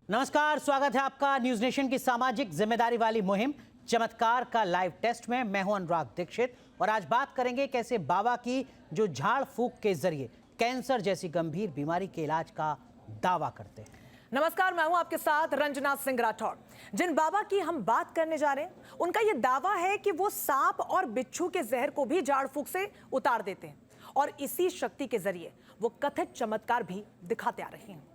नमस्कार, स्वागत है आपका न्यूज नेशन की सामाजिक जिम्मेदारी वाली मुहिम चमत्कार का लाइव टेस्ट में। मैं हूं अनुराग दीक्षित और आज बात करेंगे कैसे बाबा की जो झाड़ फूंक के जरिए कैंसर जैसी गंभीर बीमारी के इलाज का दावा करते हैं। नमस्कार, मैं हूं आपके साथ रंजना सिंह राठौड़। जिन बाबा की हम बात करने जा रहे हैं उनका यह दावा है कि वो सांप और बिच्छू के जहर को भी झाड़ फूंक से उतार देते हैं और इसी शक्ति के जरिए वो कथित चमत्कार भी दिखाते आ रहे हैं।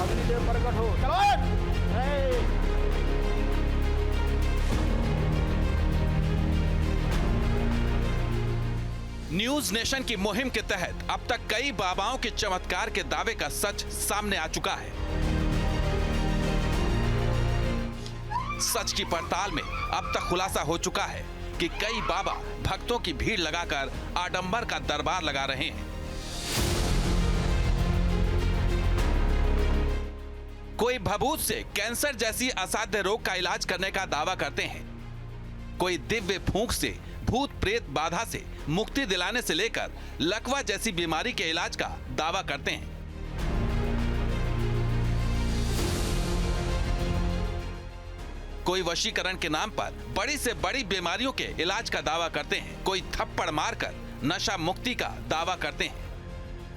अग्निदेव प्रकट हो। चलो न्यूज नेशन की मुहिम के तहत अब तक कई बाबाओं के चमत्कार के दावे का सच सामने आ चुका है। सच की पड़ताल में अब तक खुलासा हो चुका है कि कई बाबा भक्तों की भीड़ लगाकर आडंबर का दरबार लगा रहे हैं। कोई भभूत से कैंसर जैसी असाध्य रोग का इलाज करने का दावा करते हैं। कोई दिव्य फूंक से भूत प्रेत बाधा से मुक्ति दिलाने से लेकर लकवा जैसी बीमारी के इलाज का दावा करते हैं। कोई वशीकरण के नाम पर बड़ी से बड़ी बीमारियों के इलाज का दावा करते हैं। कोई थप्पड़ मारकर नशा मुक्ति का दावा करते हैं।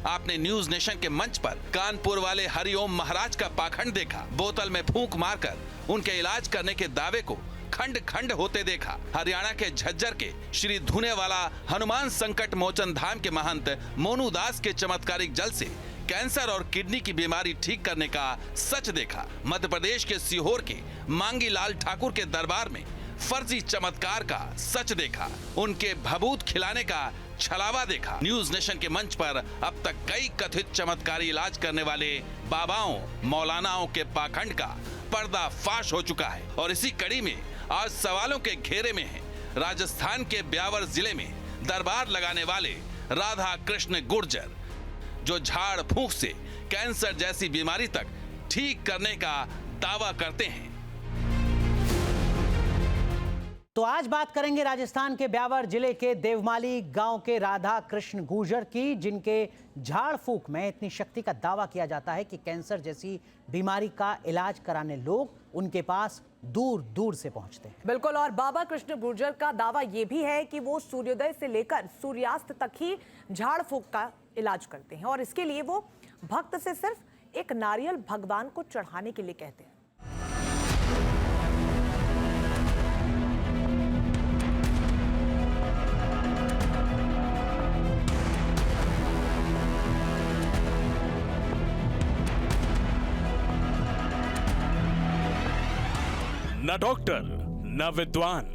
आपने न्यूज नेशन के मंच पर कानपुर वाले हरिओम महाराज का पाखंड देखा। बोतल में फूंक मारकर उनके इलाज करने के दावे को खंड खंड होते देखा। हरियाणा के झज्जर के श्री धुनेवाला हनुमान संकट मोचन धाम के महंत मोनू दास के चमत्कारिक जल से कैंसर और किडनी की बीमारी ठीक करने का सच देखा। मध्य प्रदेश के सीहोर के मांगी लाल ठाकुर के दरबार में फर्जी चमत्कार का सच देखा। उनके भभूत खिलाने का छलावा देखा। न्यूज नेशन के मंच पर अब तक कई कथित चमत्कारी इलाज करने वाले बाबाओं मौलानाओं के पाखंड का पर्दा फाश हो चुका है और इसी कड़ी में आज सवालों के घेरे में है राजस्थान के ब्यावर जिले में दरबार लगाने वाले राधा कृष्ण गुर्जर, जो झाड़ फूंक से कैंसर जैसी बीमारी तक ठीक करने का दावा करते हैं। तो आज बात करेंगे राजस्थान के ब्यावर जिले के देवमाली गांव के राधा कृष्ण गुर्जर की, जिनके झाड़ फूंक में इतनी शक्ति का दावा किया जाता है कि कैंसर जैसी बीमारी का इलाज कराने लोग उनके पास दूर दूर से पहुंचते हैं। बिल्कुल, और बाबा कृष्ण गुर्जर का दावा यह भी है कि वो सूर्योदय से लेकर सूर्यास्त तक ही झाड़ फूंक का इलाज करते हैं और इसके लिए वो भक्त से सिर्फ एक नारियल भगवान को चढ़ाने के लिए कहते हैं। न डॉक्टर न विद्वान,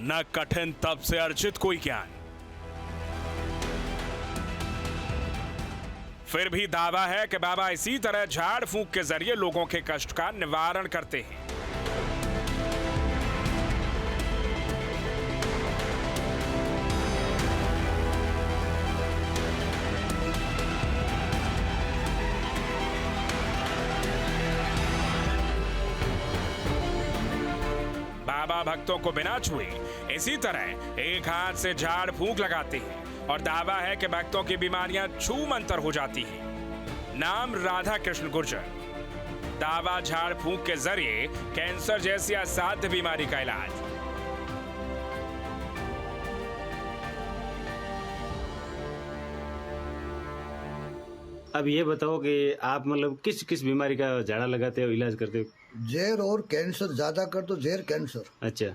न कठिन तप से अर्जित कोई ज्ञान, फिर भी दावा है कि बाबा इसी तरह झाड़ फूंक के जरिए लोगों के कष्ट का निवारण करते हैं। बाबा भक्तों को बिना छुए इसी तरह एक हाथ से झाड़ फूंक लगाते हैं और दावा है कि भक्तों की बीमारियां छू मंतर हो जाती हैं। नाम राधा कृष्ण गुर्जर, दावा झाड़ फूंक के जरिए कैंसर जैसी असाध्य बीमारी का इलाज। अब ये बताओ कि आप मतलब किस किस बीमारी का झाड़ा लगाते हो, इलाज करते हो? जहर और कैंसर ज्यादा कर तो जहर कैंसर। अच्छा।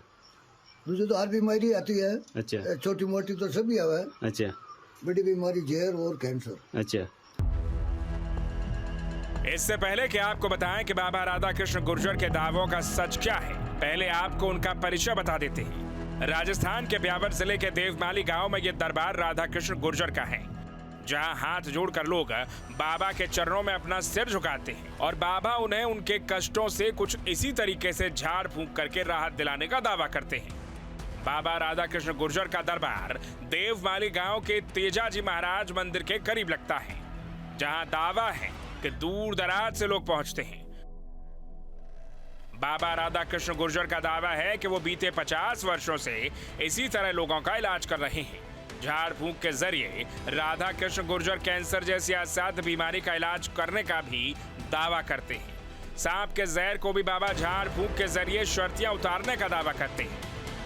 दूसरी तो हर बीमारी आती है। अच्छा। छोटी मोटी तो सभी आवा है। अच्छा। बड़ी बीमारी जहर और कैंसर। अच्छा। इससे पहले कि आपको बताएं कि बाबा राधा कृष्ण गुर्जर के दावों का सच क्या है, पहले आपको उनका परिचय बता देते हैं। राजस्थान के ब्यावर जिले के देवमाली गांव में यह दरबार राधा कृष्ण गुर्जर का है, जहां हाथ जोड़कर लोग बाबा के चरणों में अपना सिर झुकाते हैं और बाबा उन्हें उनके कष्टों से कुछ इसी तरीके से झाड़ फूंक करके राहत दिलाने का दावा करते हैं। बाबा राधा कृष्ण गुर्जर का दरबार देवमाली गांव के तेजाजी महाराज मंदिर के करीब लगता है, जहां दावा है कि दूर दराज से लोग पहुंचते हैं। बाबा राधा कृष्ण गुर्जर का दावा है कि वो बीते 50 वर्षों से इसी तरह लोगों का इलाज कर रहे हैं। झाड़ फूंक के जरिए राधा कृष्ण गुर्जर कैंसर जैसी असाध्य बीमारी का इलाज करने का भी दावा करते हैं। सांप के जहर को भी बाबा झाड़ फूंक के जरिए शर्तियां उतारने का दावा करते हैं।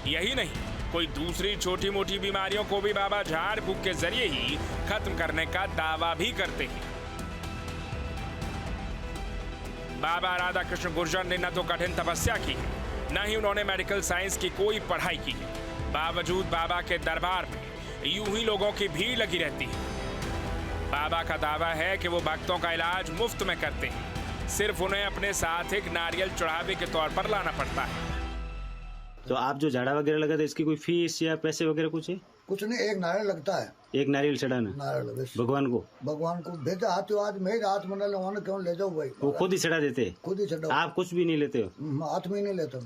यही नहीं, कोई दूसरी छोटी मोटी बीमारियों को भी बाबा झाड़ फूंक के जरिए ही खत्म करने का दावा भी करते हैं। बाबा राधा कृष्ण गुर्जर ने न तो कठिन तपस्या की है, न ही उन्होंने मेडिकल साइंस की कोई पढ़ाई की है। बावजूद बाबा के दरबार में यूं ही लोगों की भीड़ लगी रहती है। बाबा का दावा है कि वो भक्तों का इलाज मुफ्त में करते हैं, सिर्फ उन्हें अपने साथ एक नारियल चढ़ावे के तौर पर लाना पड़ता है। तो आप जो झाड़ा वगैरह लगाते इसकी कोई फीस या पैसे वगैरह कुछ है? कुछ नहीं, एक नारियल लगता है। एक नारियल चढ़ाना नारियल बस। भगवान को भेजा हाथ आज मेरे हाथ में लगवाना, क्यों ले जाओ भाई? वो खुद ही चढ़ा देते हैं? खुद ही चढ़ाओ। आप कुछ भी नहीं लेते हो? हाथ में नहीं लेता।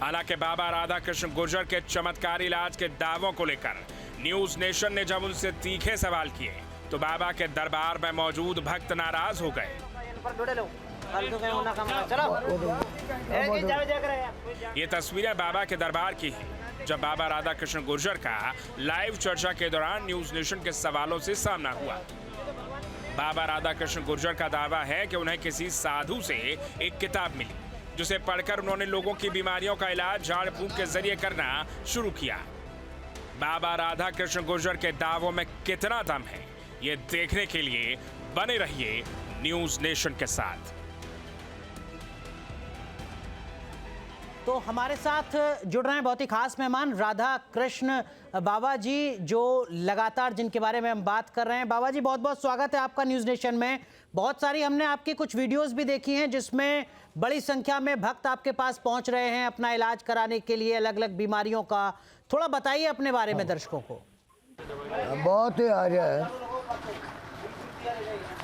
हालांकि बाबा राधा कृष्ण गुर्जर के चमत्कारी इलाज के दावों को लेकर न्यूज नेशन ने जब उनसे तीखे सवाल किए तो बाबा के दरबार में मौजूद भक्त नाराज हो गए। ये तस्वीरें बाबा के दरबार की हैं, जब बाबा राधा कृष्ण गुर्जर का लाइव चर्चा के दौरान न्यूज नेशन के सवालों से सामना हुआ। बाबा राधा कृष्ण गुर्जर का दावा है कि उन्हें किसी साधु से एक किताब मिली, जिसे पढ़कर उन्होंने लोगों की बीमारियों का इलाज झाड़ फूंक के जरिए करना शुरू किया। बाबा राधा कृष्ण गुर्जर के दावों में कितना दम है, ये देखने के लिए बने रहिए न्यूज नेशन के साथ। तो हमारे साथ जुड़ रहे हैं बहुत ही खास मेहमान राधा कृष्ण बाबा जी, जो लगातार जिनके बारे में हम बात कर रहे हैं। बाबा जी, बहुत बहुत स्वागत है आपका न्यूज़ नेशन में। बहुत सारी हमने आपकी कुछ वीडियोस भी देखी हैं जिसमें बड़ी संख्या में भक्त आपके पास पहुंच रहे हैं अपना इलाज कराने के लिए, अलग अलग बीमारियों का। थोड़ा बताइए अपने बारे में दर्शकों को। बहुत ही आ रहा है,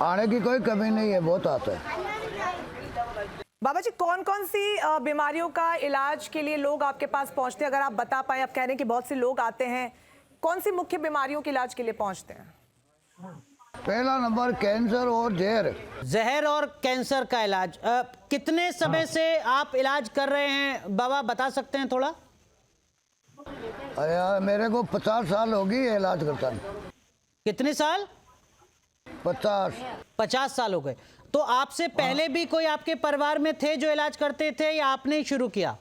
आने की कोई कमी नहीं है, बहुत आता है। बाबा जी, कौन कौन सी बीमारियों का इलाज के लिए लोग आपके पास पहुंचते हैं? अगर आप बता पाए, आप कह रहे हैं कि बहुत से लोग आते हैं, कौन सी मुख्य बीमारियों के इलाज के लिए पहुंचते हैं? पहला नंबर कैंसर और जहर और कैंसर का इलाज। कितने समय से आप इलाज कर रहे हैं बाबा, बता सकते हैं थोड़ा? यार मेरे को 50 साल हो गई इलाज करता हूं। कितने साल? 50 साल हो गए। तो आपसे पहले भी कोई आपके परिवार में थे जो इलाज करते थे या आपने ही शुरू किया?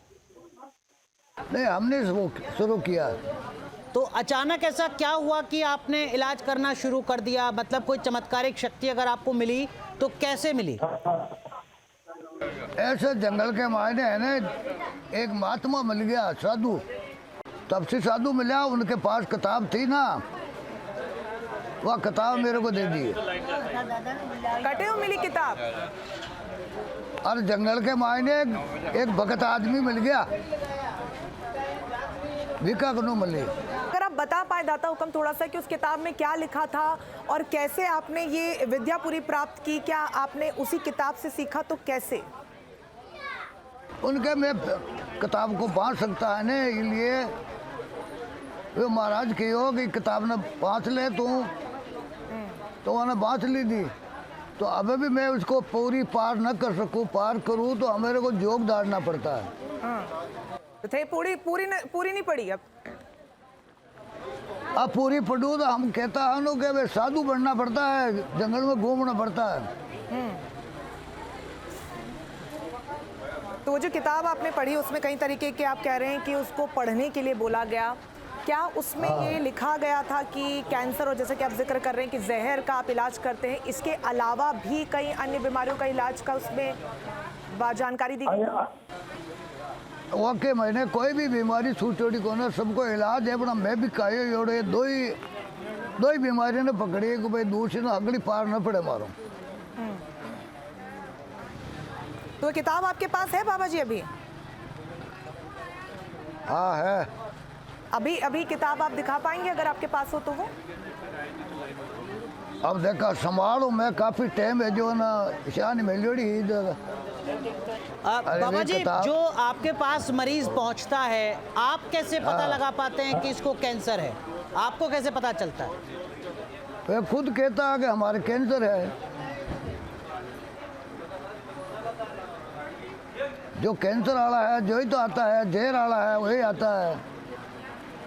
नहीं, हमने शुरू किया। तो अचानक ऐसा क्या हुआ कि आपने इलाज करना शुरू कर दिया? मतलब कोई चमत्कारिक शक्ति अगर आपको मिली तो कैसे मिली? ऐसे जंगल के मायने है ना, एक महात्मा मिल गया, साधु। तब से साधु मिला, उनके पास किताब थी ना, वह किताब मेरे को दे दी। कटे हुए मिली किताब? और जंगल के मायने एक भगत आदमी मिल गया, भिका कनु मिली। अगर आप बता पाए दाता हुक्म थोड़ा सा कि उस किताब में क्या लिखा था और कैसे आपने ये विद्या पूरी प्राप्त की? क्या आपने उसी किताब से सीखा, तो कैसे? उनके में किताब को बांट सकता है ना, इसलिए वो महाराज की हो कि किताब ने बांट ले तो उन्हें बांट ली थी। तो अभी भी मैं उसको पूरी पार न कर सकूं, पार करूं तो मेरे को जोग डालना पड़ता है। तो थे पूरी नहीं पड़ी? अब पूरी पढ़ूं तो हम कहता है ना कि साधु बनना पड़ता है, जंगल में घूमना पड़ता है। तो वो जो किताब आपने पढ़ी उसमें कई तरीके के आप कह रहे हैं कि उसको पढ़ने के लिए बोला गया, क्या उसमें ये लिखा गया था कि कैंसर और जैसे कि आप जिक्र कर रहे हैं कि जहर का आप इलाज करते हैं, इसके अलावा भी कई अन्य बीमारियों का इलाज का उसमें जानकारी दी गई? ओके, मैंने कोई भी बीमारी छोटी को ना, सबको इलाज है, अपना मैं भी कायो योड़े दो ही बीमारी ने पकड़ी है कि भाई दूसरी ना अगली पार न पड़े मारो। तो किताब आपके पास है बाबा जी अभी? हाँ है। अभी किताब आप दिखा पाएंगे अगर आपके पास हो तो? वो अब देखा संभालो, मैं काफी टाइम है जो ना शान मिलोड़ी इधर। बाबा जी, जो आपके पास मरीज पहुंचता है, आप कैसे पता लगा पाते हैं कि इसको कैंसर है? आपको कैसे पता चलता है? वे खुद कहता है कि हमारे कैंसर है। जो कैंसर वाला है जो ही तो आता है, जहर वाला है वही आता है,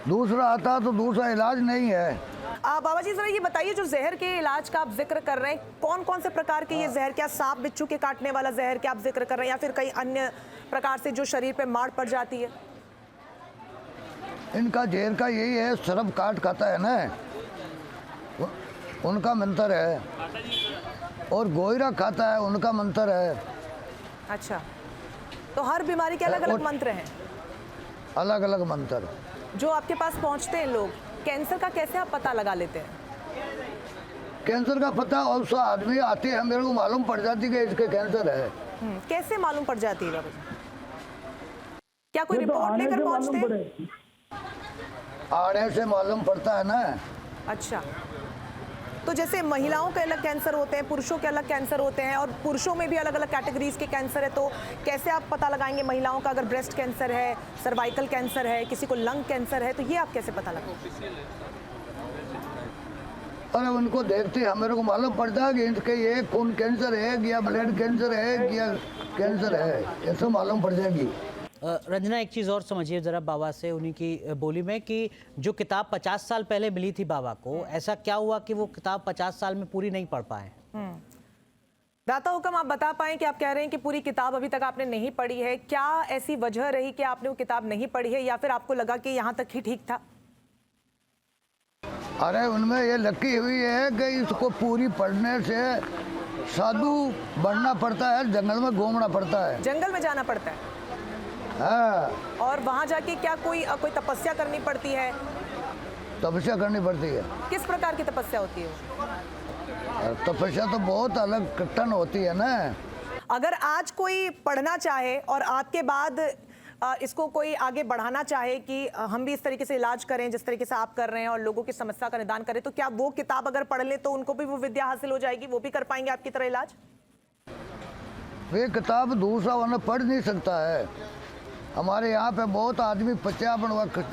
दूसरा आता तो दूसरा इलाज नहीं है। बाबा जी जरा ये बताइए, जो जहर के इलाज का आप जिक्र कर रहे हैं, कौन कौन से प्रकार के ये जहर, क्या सांप बिच्छू के काटने वाला जहर क्या आप जिक्र कर रहे हैं, या फिर कई अन्य प्रकार से जो शरीर पे मार पड़ जाती है? इनका जहर का यही है, सर्प काट खाता है ना, उनका मंत्र है, और गोयरा खाता है उनका मंत्र है। अच्छा, तो हर बीमारी के अलग अलग मंत्र हैं, अलग अलग मंत्र। जो आपके पास पहुंचते हैं लोग, कैंसर का कैसे आप पता लगा लेते हैं? कैंसर का पता और सौ आदमी आते हैं, मेरे को मालूम पड़ जाती है कि इसके कैंसर है। कैसे मालूम पड़ जाती है बाबा जी? क्या कोई रिपोर्ट लेकर पहुंचते हैं? आने से मालूम पड़ता है ना। अच्छा, तो जैसे महिलाओं के अलग कैंसर होते हैं, पुरुषों के अलग कैंसर होते हैं, और पुरुषों में भी अलग अलग कैटेगरीज के कैंसर है, तो कैसे आप पता लगाएंगे महिलाओं का? अगर ब्रेस्ट कैंसर है, सर्वाइकल कैंसर है, किसी को लंग कैंसर है, तो ये आप कैसे पता लगाएंगे? अरे उनको देखते हैं मेरे को मालूम पड़ता है कि इनके ये खून कैंसर है या ब्लड कैंसर है या कैंसर है, ये सब मालूम पड़ जाएगी। रंजना, एक चीज़ और समझिए ज़रा बाबा से, उन्हीं की बोली में, कि जो किताब 50 साल पहले मिली थी बाबा को, ऐसा क्या हुआ कि वो किताब 50 साल में पूरी नहीं पढ़ पाए? दाता हुक्म, आप बता पाएं कि आप कह रहे हैं कि पूरी किताब अभी तक आपने नहीं पढ़ी है, क्या ऐसी वजह रही कि आपने वो किताब नहीं पढ़ी है, या फिर आपको लगा कि यहाँ तक ही ठीक था? अरे उनमें ये लकी हुई है कि इसको पूरी पढ़ने से साधु बनना पड़ता है, जंगल में घूमना पड़ता है, जंगल में जाना पड़ता है। हाँ, और वहां जाके क्या कोई तपस्या करनी पड़ती है? तपस्या करनी पड़ती है। किस प्रकार की तपस्या होती है? तपस्या तो बहुत अलग कट्टन होती है ना। अगर आज कोई पढ़ना चाहे और आपके बाद इसको कोई आगे बढ़ाना चाहे कि हम भी इस तरीके से इलाज करें जिस तरीके से आप कर रहे हैं और लोगों की समस्या का निदान करें, तो क्या वो किताब अगर पढ़ लें तो उनको भी वो विद्या हासिल हो जाएगी, वो भी कर पाएंगे आपकी तरह इलाज? वे किताब दूसरा वरना पढ़ नहीं सकता है। हमारे यहाँ पे बहुत आदमी 50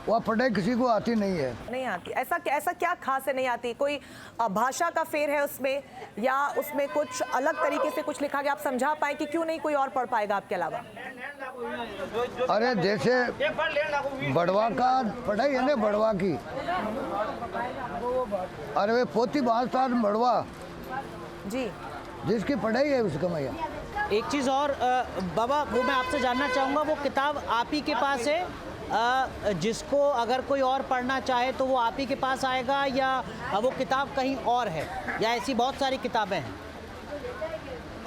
वह पढ़े किसी को आती नहीं है। नहीं आती? ऐसा क्या खास है नहीं आती? कोई भाषा का फेर है उसमें, या उसमें कुछ अलग तरीके से कुछ लिखा गया? आप समझा पाए कि क्यों नहीं कोई और पढ़ पाएगा आपके अलावा? अरे जैसे बड़वा का पढ़ाई है ना, बड़वा की, अरे वे पोती बादशाह बड़वा जी, जिसकी पढ़ाई है उसका मैया। एक चीज़ और बाबा, वो मैं आपसे जानना चाहूँगा, वो किताब आप ही के पास है, जिसको अगर कोई और पढ़ना चाहे तो वो आप ही के पास आएगा, या वो किताब कहीं और है, या ऐसी बहुत सारी किताबें हैं?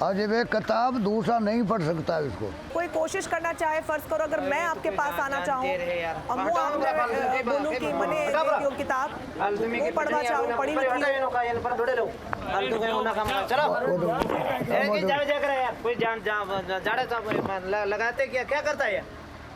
आज वे किताब दूसरा नहीं पढ़ सकता है इसको। कोई कोशिश करना चाहे, फर्ज करो अगर मैं आपके पास आना चाहूँ और मैं बोलूँ कि मैंने दियो किताब वो पढ़ना चाहूँ, पढ़ी लगाते क्या करता है?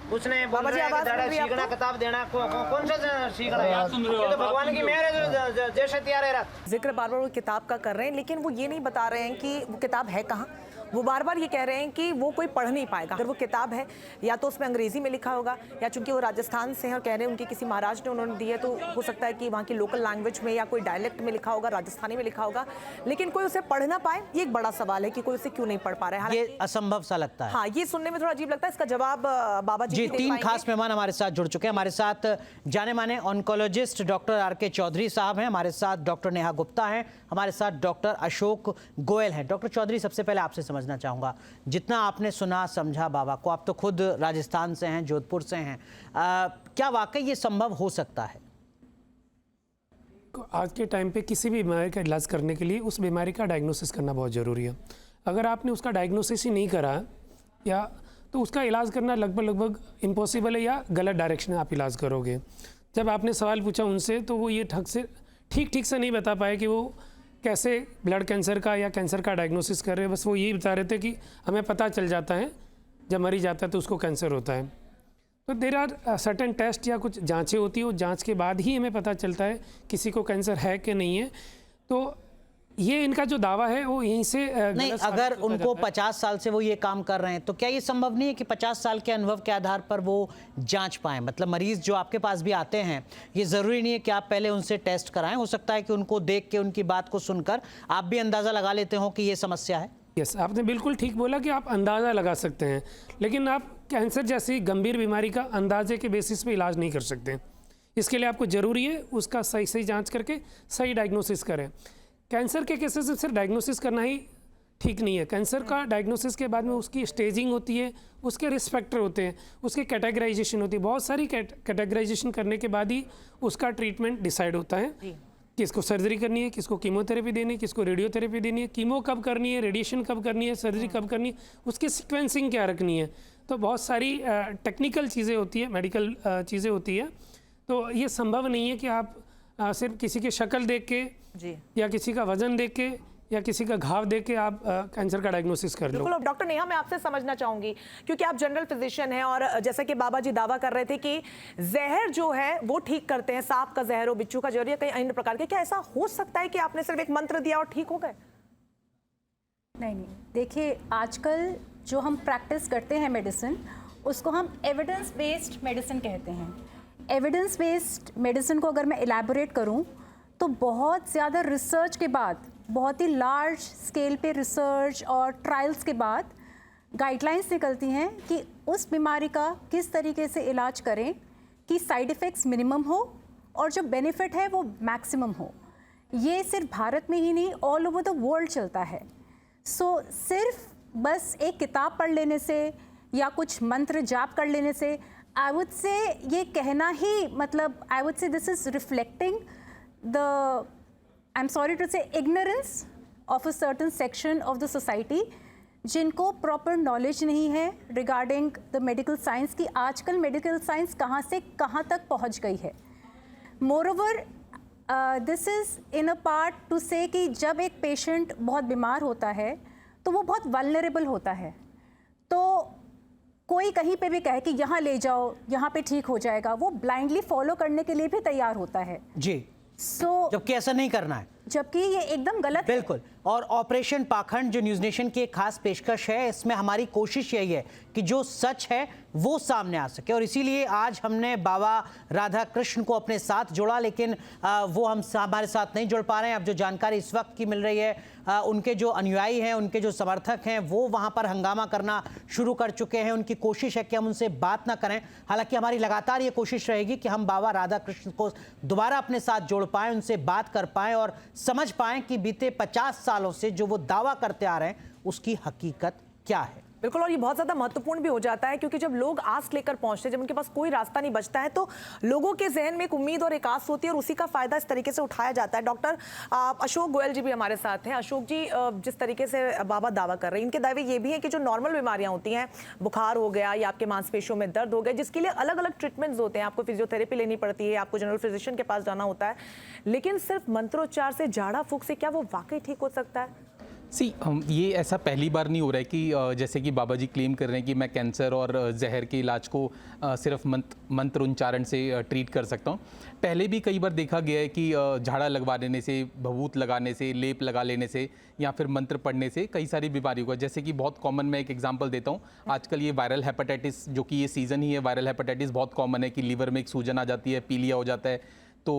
उसने बोल रहा है कि दादा सीखना किताब देना, कौन सा सीखना है? ये तो भगवान की मेहर है, जैसे तैयार है। जिक्र बार बार वो किताब का कर रहे हैं, लेकिन वो ये नहीं बता रहे हैं कि वो किताब है कहाँ। वो बार बार ये कह रहे हैं कि वो कोई पढ़ नहीं पाएगा। अगर वो किताब है या तो उसमें अंग्रेजी में लिखा होगा, या चूंकि वो राजस्थान से हैं और कह रहे हैं उनके किसी महाराज ने उन्होंने दी है, तो हो सकता है कि वहाँ की लोकल लैंग्वेज में या कोई डायलेक्ट में लिखा होगा, राजस्थानी में लिखा होगा, लेकिन कोई उसे पढ़ ना पाए, ये एक बड़ा सवाल है कि कोई उसे क्यों नहीं पढ़ पा रहा है। ये असंभव सा लगता है। हाँ, ये सुनने में थोड़ा अजीब लगता है। इसका जवाब बाबा जी दे 3 पाएंगे। खास मेहमान हमारे साथ जुड़ चुके हैं। हमारे साथ जाने माने ऑन्कोलॉजिस्ट डॉक्टर आर.के. चौधरी साहब हैं, हमारे साथ डॉक्टर नेहा गुप्ता हैं, हमारे साथ डॉक्टर अशोक गोयल हैं। डॉक्टर चौधरी, सबसे पहले आपसे समझना चाहूँगा, जितना आपने सुना समझा बाबा को, आप तो खुद राजस्थान से हैं, जोधपुर से हैं, क्या वाकई ये संभव हो सकता है? आज के टाइम पे किसी भी बीमारी का इलाज करने के लिए उस बीमारी का डायग्नोसिस करना बहुत ज़रूरी है। अगर आपने उसका डायग्नोसिस ही नहीं करा या तो उसका इलाज करना लगभग इम्पॉसिबल है, या गलत डायरेक्शन में आप इलाज करोगे। जब आपने सवाल पूछा उनसे तो वो ये ठीक से नहीं बता पाए कि वो कैसे ब्लड कैंसर का या कैंसर का डायग्नोसिस कर रहे हैं। बस वो यही बता रहे थे कि हमें पता चल जाता है जब मरीज जाता है तो उसको कैंसर होता है। तो देर आर सर्टेन टेस्ट या कुछ जांचें होती है, वो जांच के बाद ही हमें पता चलता है किसी को कैंसर है कि नहीं है। तो ये इनका जो दावा है वो यहीं से नहीं, गलत साबित अगर होता उनको जाता है। 50 साल से वो ये काम कर रहे हैं तो क्या ये संभव नहीं है कि 50 साल के अनुभव के आधार पर वो जांच पाएं? मतलब मरीज जो आपके पास भी आते हैं, ये ज़रूरी नहीं है कि आप पहले उनसे टेस्ट कराएं, हो सकता है कि उनको देख के, उनकी बात को सुनकर आप भी अंदाज़ा लगा लेते हो कि ये समस्या है। यस, आपने बिल्कुल ठीक बोला कि आप अंदाज़ा लगा सकते हैं, लेकिन आप कैंसर जैसी गंभीर बीमारी का अंदाजे के बेसिस पे इलाज नहीं कर सकते। इसके लिए आपको ज़रूरी है उसका सही सही जांच करके सही डायग्नोसिस करें। कैंसर के केसेस में सिर्फ डायग्नोसिस करना ही ठीक नहीं है। कैंसर का डायग्नोसिस के बाद में उसकी स्टेजिंग होती है, उसके रिस्क फैक्टर होते हैं, उसके कैटेगराइजेशन होती है। बहुत सारी कैटेगराइजेशन करने के बाद ही उसका ट्रीटमेंट डिसाइड होता है, किसको सर्जरी करनी है, किसको कीमोथेरेपी देनी है, किसको रेडियोथेरेपी देनी है, कीमो कब करनी है, रेडिएशन कब करनी है, सर्जरी कब करनी है, उसकी सीक्वेंसिंग क्या रखनी है। तो बहुत सारी टेक्निकल चीज़ें होती है, मेडिकल चीज़ें होती है। तो ये संभव नहीं है कि आप सिर्फ किसी की शक्ल देख के जी या किसी का वजन देख के या किसी का घाव देख के आप कैंसर का डायग्नोसिस कर लो। बिल्कुल। डॉक्टर नेहा, मैं आपसे समझना चाहूंगी, क्योंकि आप जनरल फिजिशियन हैं और जैसा कि बाबा जी दावा कर रहे थे कि जहर जो है वो ठीक करते हैं, सांप का जहर हो, बिच्छू का जहर या कई अन्य प्रकार के, क्या ऐसा हो सकता है कि आपने सिर्फ एक मंत्र दिया और ठीक हो गए? नहीं, देखिए आजकल जो हम प्रैक्टिस करते हैं मेडिसिन, उसको हम एविडेंस बेस्ड मेडिसिन कहते हैं। एविडेंस बेस्ड मेडिसिन को अगर मैं इलैबोरेट करूं तो बहुत ज़्यादा रिसर्च के बाद, बहुत ही लार्ज स्केल पे रिसर्च और ट्रायल्स के बाद गाइडलाइंस निकलती हैं कि उस बीमारी का किस तरीके से इलाज करें कि साइड इफ़ेक्ट्स मिनिमम हो और जो बेनिफिट है वो मैक्सिमम हो। ये सिर्फ भारत में ही नहीं, ऑल ओवर द वर्ल्ड चलता है। सो सिर्फ बस एक किताब पढ़ लेने से या कुछ मंत्र जाप कर लेने से आई वुड से ये कहना ही, मतलब I would say this is reflecting the, I am sorry to say, ignorance of a certain section of the society जिनको प्रॉपर नॉलेज नहीं है रिगार्डिंग द मेडिकल साइंस की आजकल मेडिकल साइंस कहाँ से कहाँ तक पहुँच गई है। Moreover this is in a part two से कि जब एक पेशेंट बहुत बीमार होता है तो वो बहुत वल्नरेबल होता है, तो कोई कहीं पे भी कहे कि यहाँ ले जाओ, यहाँ पे ठीक हो जाएगा, वो ब्लाइंडली फॉलो करने के लिए भी तैयार होता है। जी, जबकि ऐसा नहीं करना है, जबकि ये एकदम गलत है। बिल्कुल। और ऑपरेशन पाखंड जो न्यूज़ नेशन की एक खास पेशकश है, इसमें हमारी कोशिश यही है कि जो सच है वो सामने आ सके, और इसीलिए आज हमने बाबा राधा कृष्ण को अपने साथ जोड़ा, लेकिन वो हमारे साथ नहीं जुड़ पा रहे हैं। अब जो जानकारी इस वक्त की मिल रही है, उनके जो अनुयायी हैं, उनके जो समर्थक हैं, वो वहाँ पर हंगामा करना शुरू कर चुके हैं। उनकी कोशिश है कि हम उनसे बात ना करें। हालांकि हमारी लगातार ये कोशिश रहेगी कि हम बाबा राधा कृष्ण को दोबारा अपने साथ जोड़ पाएँ, उनसे बात कर पाएँ और समझ पाएँ कि बीते 50 सालों से जो वो दावा करते आ रहे हैं उसकी हकीकत क्या है। बिल्कुल, और ये बहुत ज़्यादा महत्वपूर्ण भी हो जाता है, क्योंकि जब लोग आस लेकर पहुंचते हैं, जब उनके पास कोई रास्ता नहीं बचता है, तो लोगों के जहन में एक उम्मीद और एक आस होती है और उसी का फायदा इस तरीके से उठाया जाता है। डॉक्टर अशोक गोयल जी भी हमारे साथ हैं। अशोक जी, जिस तरीके से बाबा दावा कर रहे हैं, इनके दावे ये भी हैं कि जो नॉर्मल बीमारियां होती हैं, बुखार हो गया या आपके मांसपेशियों में दर्द हो गया, जिसके लिए अलग अलग ट्रीटमेंट्स होते हैं, आपको फिजियोथेरेपी लेनी पड़ती है, आपको जनरल फिजिशियन के पास जाना होता है, लेकिन सिर्फ मंत्रोच्चार से, झाड़ा फूंक से क्या वो वाकई ठीक हो सकता है? ये ऐसा पहली बार नहीं हो रहा है कि जैसे कि बाबा जी क्लेम कर रहे हैं कि मैं कैंसर और जहर के इलाज को सिर्फ मंत्र उच्चारण से ट्रीट कर सकता हूँ। पहले भी कई बार देखा गया है कि झाड़ा लगवा देने से, भभूत लगाने से, लेप लगा लेने से या फिर मंत्र पढ़ने से कई सारी बीमारियों का, जैसे कि बहुत कॉमन, मैं एक एग्जांपल देता हूँ। आजकल ये वायरल हेपेटाइटिस, जो कि ये सीज़न ही है, वायरल हेपेटाइटिस बहुत कॉमन है कि लीवर में एक सूजन आ जाती है, पीलिया हो जाता है, तो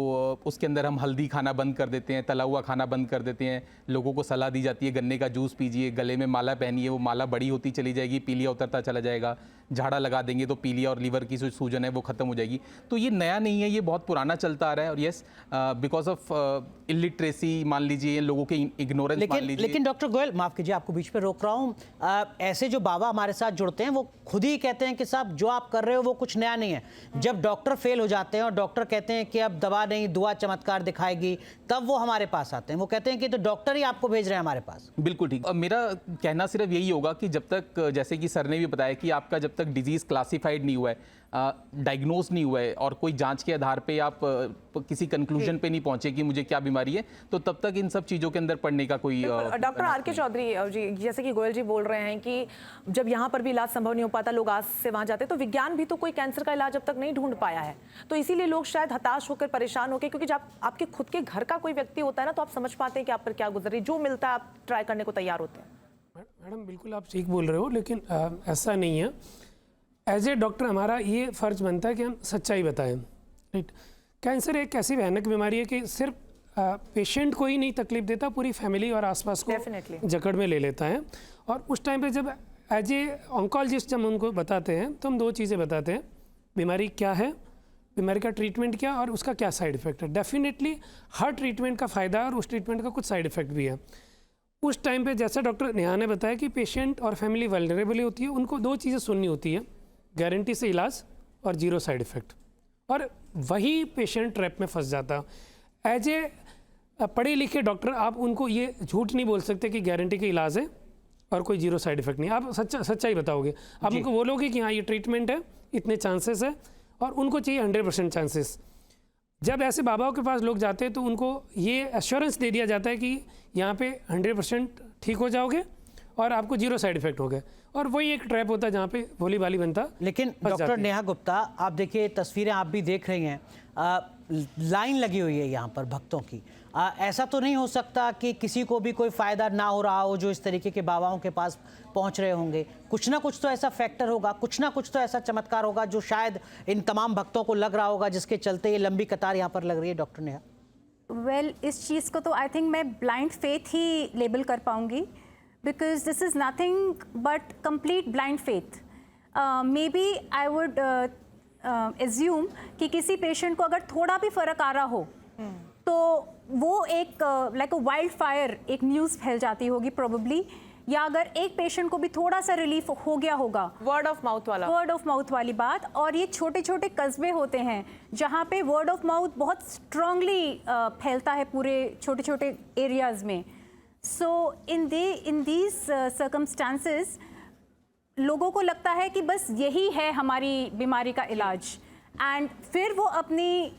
उसके अंदर हम हल्दी खाना बंद कर देते हैं, तला हुआ खाना बंद कर देते हैं। लोगों को सलाह दी जाती है गन्ने का जूस पीजिए, गले में माला पहनिए, वो माला बड़ी होती चली जाएगी, पीलिया उतरता चला जाएगा। झाड़ा लगा देंगे तो पीलिया और लीवर की जो सूजन है वो खत्म हो जाएगी। तो ये नया नहीं है, ये बहुत पुराना चलता आ रहा है। और यस, बिकॉज ऑफ इलिटरेसी मान लीजिए, लोगों के इग्नोरेंस मान लीजिए। लेकिन डॉक्टर गोयल, माफ कीजिए आपको बीच पे रोक रहा हूँ, ऐसे जो बाबा हमारे साथ जुड़ते हैं वो खुद ही कहते हैं कि साहब जो आप कर रहे हो वो कुछ नया नहीं है। जब डॉक्टर फेल हो जाते हैं और डॉक्टर कहते हैं कि अब दवा नहीं, दुआ चमत्कार दिखाएगी, तब वो हमारे पास आते हैं। वो कहते हैं कि तो डॉक्टर ही आपको भेज रहे हैं हमारे पास। बिल्कुल ठीक। मेरा कहना सिर्फ यही होगा कि जब तक, जैसे कि सर ने भी बताया कि आपका जब तक डिजीज क्लासिफाइड नहीं हुआ है, डायग्नोज नहीं हुआ है और कोई जांच के आधार पे आप किसी कंक्लूजन पे नहीं पहुंचे कि मुझे क्या बीमारी है, तो तब तक इन सब चीज़ों के अंदर पढ़ने का कोई डॉक्टर आर के चौधरी जी, जैसे कि गोयल जी बोल रहे हैं कि जब यहाँ पर भी इलाज संभव नहीं हो पाता, लोग आज से वहाँ जाते, तो विज्ञान भी तो कोई कैंसर का इलाज अब तक नहीं ढूंढ पाया है, तो इसीलिए लोग शायद हताश होकर परेशान होकर, क्योंकि जब आपके खुद के घर का कोई व्यक्ति होता है ना, तो आप समझ पाते हैं कि आप पर क्या गुजर रही, जो मिलता है आप ट्राई करने को तैयार होते हैं। मैडम बिल्कुल आप ठीक बोल रहे हो, लेकिन ऐसा नहीं है। एज ए डॉक्टर हमारा ये फ़र्ज बनता है कि हम सच्चाई बताएं, राइट। कैंसर एक ऐसी भयानक बीमारी है कि सिर्फ पेशेंट को ही नहीं तकलीफ देता, पूरी फैमिली और आसपास को जकड़ में ले लेता है। और उस टाइम पे जब एज ए ऑन्कोलॉजिस्ट जब उनको बताते हैं तो हम दो चीज़ें बताते हैं, बीमारी क्या है, बीमारी का ट्रीटमेंट क्या, और उसका क्या साइड इफ़ेक्ट है। डेफिनेटली हर ट्रीटमेंट का फ़ायदा और उस ट्रीटमेंट का कुछ साइड इफ़ेक्ट भी है। उस टाइम पे जैसा डॉक्टर नेहा ने बताया कि पेशेंट और फैमिली वल्नरेबल होती है, उनको दो चीज़ें सुननी होती है, गारंटी से इलाज और जीरो साइड इफ़ेक्ट, और वही पेशेंट ट्रैप में फंस जाता। एज ए पढ़े लिखे डॉक्टर आप उनको ये झूठ नहीं बोल सकते कि गारंटी का इलाज है और कोई जीरो साइड इफ़ेक्ट नहीं। आप सच्चाई बताओगे, आप उनको बोलोगे कि हाँ ये ट्रीटमेंट है, इतने चांसेस है, और उनको चाहिए 100% चांसेस। जब ऐसे बाबाओं के पास लोग जाते हैं तो उनको ये एश्योरेंस दे दिया जाता है कि यहाँ पे 100% ठीक हो जाओगे और आपको जीरो साइड इफेक्ट हो गए, और वही एक ट्रैप होता है जहाँ पे भोली भाली बनता। लेकिन डॉक्टर नेहा गुप्ता, आप देखिए तस्वीरें आप भी देख रही हैं, लाइन लगी हुई है यहाँ पर भक्तों की। ऐसा तो नहीं हो सकता कि किसी को भी कोई फ़ायदा ना हो रहा हो जो इस तरीके के बाबाओं के पास पहुँच रहे होंगे। कुछ ना कुछ तो ऐसा फैक्टर होगा, कुछ ना कुछ तो ऐसा चमत्कार होगा जो शायद इन तमाम भक्तों को लग रहा होगा, जिसके चलते ये लंबी कतार यहाँ पर लग रही है। डॉक्टर नेहा, वेल इस चीज़ को तो आई थिंक मैं ब्लाइंड फेथ ही लेबल कर पाऊँगी, because this is nothing but complete blind faith. Maybe I would assume कि किसी पेशेंट को अगर थोड़ा भी फ़र्क आ रहा हो तो वो एक लाइक अ वाइल्ड फायर एक न्यूज़ फैल जाती होगी प्रोबेबली, या अगर एक पेशेंट को भी थोड़ा सा रिलीफ हो गया होगा, वर्ड ऑफ माउथ वाली बात। और ये छोटे छोटे कस्बे होते हैं जहाँ पे वर्ड ऑफ माउथ बहुत स्ट्रांगली फैलता है पूरे छोटे छोटे एरियाज़ में। सो इन दीज सर्कमस्टांसेस लोगों को लगता है कि बस यही है हमारी बीमारी का इलाज, एंड फिर वो अपनी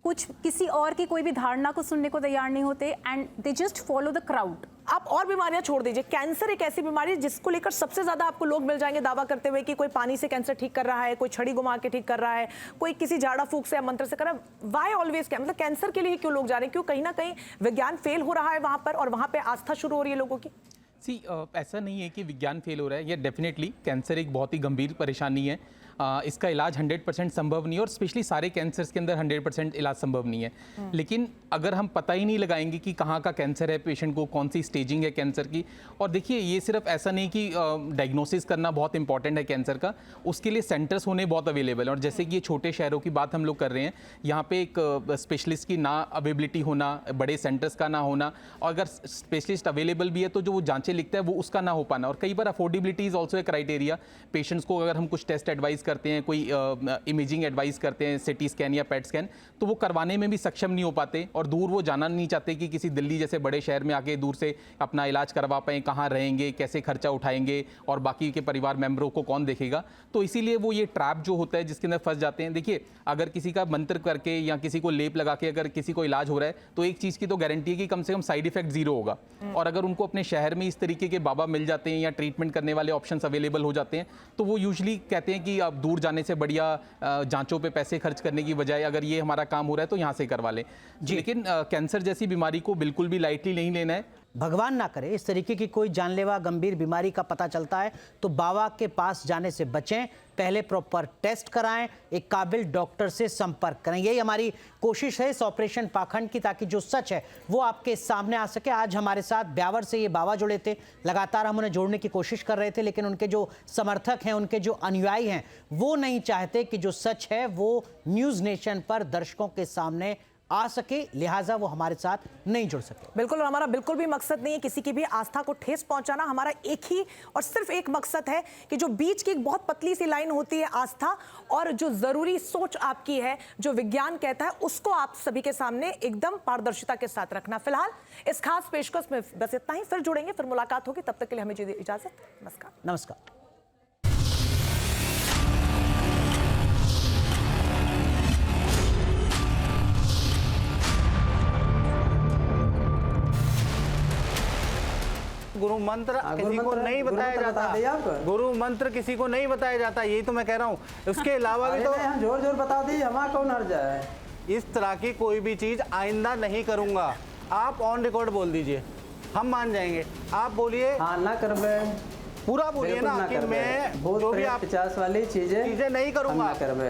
कुछ किसी और की कोई भी धारणा को सुनने को तैयार नहीं होते, and they just follow the crowd. आप और बीमारियां छोड़ दीजिए, कैंसर एक ऐसी बीमारी है जिसको लेकर सबसे ज्यादा आपको लोग मिल जाएंगे दावा करते हुए कि कोई पानी से कैंसर ठीक कर रहा है, कोई छड़ी घुमा के ठीक कर रहा है, कोई किसी झाड़ा फूक से या मंत्र से कर रहा है। वाई ऑलवेज मतलब कैंसर के लिए क्यों लोग जा रहे हैं? क्यों कहीं ना कहीं विज्ञान फेल हो रहा है वहां पर, और वहां पे आस्था शुरू हो रही है लोगों की? ऐसा नहीं है कि विज्ञान फेल हो रहा है, ये डेफिनेटली कैंसर एक बहुत ही गंभीर परेशानी है। इसका इलाज 100% संभव नहीं है, और स्पेशली सारे कैंसर्स के अंदर 100% इलाज संभव नहीं है। लेकिन अगर हम पता ही नहीं लगाएंगे कि कहाँ का कैंसर है पेशेंट को, कौन सी स्टेजिंग है कैंसर की, और देखिए ये सिर्फ ऐसा नहीं कि डायग्नोसिस करना बहुत इंपॉर्टेंट है कैंसर का, उसके लिए सेंटर्स होने बहुत अवेलेबल है। और जैसे कि ये छोटे शहरों की बात हम लोग कर रहे हैं, यहाँ पे एक स्पेशलिस्ट की ना अवेलेबिलिटी होना, बड़े सेंटर्स का ना होना, और अगर स्पेशलिस्ट अवेलेबल भी है तो जो वो जांचें लिखता है वो उसका ना हो पाना, और कई बार affordability is also a criteria. Patients को अगर हम कुछ टेस्ट एडवाइस करते हैं, कोई इमेजिंग एडवाइस करते हैं, सिटी स्कैन या पेट स्कैन, तो वो करवाने में भी सक्षम नहीं हो पाते, और दूर वो जाना नहीं चाहते कि किसी दिल्ली जैसे बड़े शहर में आके दूर से अपना इलाज करवा पाएं, कहाँ रहेंगे, कैसे खर्चा उठाएंगे, और बाकी के परिवार मेंबरों को कौन देखेगा। तो इसीलिए वो ये ट्रैप जो होता है जिसके अंदर फंस जाते हैं। देखिए अगर किसी का मंत्र करके या किसी को लेप लगा के अगर किसी को इलाज हो रहा है तो एक चीज़ की तो गारंटी है कि कम से कम साइड इफेक्ट जीरो होगा, और अगर उनको अपने शहर में इस तरीके के बाबा मिल जाते हैं या ट्रीटमेंट करने वाले ऑप्शंस अवेलेबल हो जाते हैं, तो वो यूजुअली कहते हैं कि अब दूर जाने से बढ़िया जांचों पे पैसे खर्च करने की बजाय अगर ये हमारा काम हो रहा है तो यहाँ से करवा लें। लेकिन कैंसर जैसी बीमारी को बिल्कुल भी लाइटली नहीं लेना है। भगवान ना करे इस तरीके की कोई जानलेवा गंभीर बीमारी का पता चलता है तो बाबा के पास जाने से बचें, पहले प्रॉपर टेस्ट कराएं, एक काबिल डॉक्टर से संपर्क करें। यही हमारी कोशिश है इस ऑपरेशन पाखंड की, ताकि जो सच है वो आपके सामने आ सके। आज हमारे साथ ब्यावर से ये बाबा जुड़े थे, लगातार हम उन्हें जोड़ने की कोशिश कर रहे थे, लेकिन उनके जो समर्थक हैं, उनके जो अनुयायी हैं, वो नहीं चाहते कि जो सच है वो न्यूज़ नेशन पर दर्शकों के सामने आ सके, लिहाजा वो हमारे साथ नहीं जुड़ सके। बिल्कुल, और हमारा बिल्कुल भी मकसद नहीं है किसी की भी आस्था को ठेस पहुंचाना। हमारा एक ही और सिर्फ एक मकसद है कि जो बीच की एक बहुत पतली सी लाइन होती है आस्था और जो जरूरी सोच आपकी है, जो विज्ञान कहता है, उसको आप सभी के सामने एकदम पारदर्शिता के साथ रखना। फिलहाल इस खास पेशकश में बस इतना ही, फिर जुड़ेंगे, फिर मुलाकात होगी, तब तक के लिए हमें इजाजत। नमस्कार। गुरु मंत्र किसी को नहीं बताया जाता, गुरु मंत्र किसी को नहीं बताया जाता, यही तो मैं कह रहा हूँ। उसके अलावा भी तो जोर जोर बता दीजिए, हमारा कौन हर जाए। इस तरह की कोई भी चीज आइंदा नहीं करूंगा। आप ऑन रिकॉर्ड बोल दीजिए, हम मान जाएंगे। आप बोलिए। हाँ ना कर पूरा बोलिए ना कि मैं जो भी आप 50 वाली चीजें नहीं करूंगा।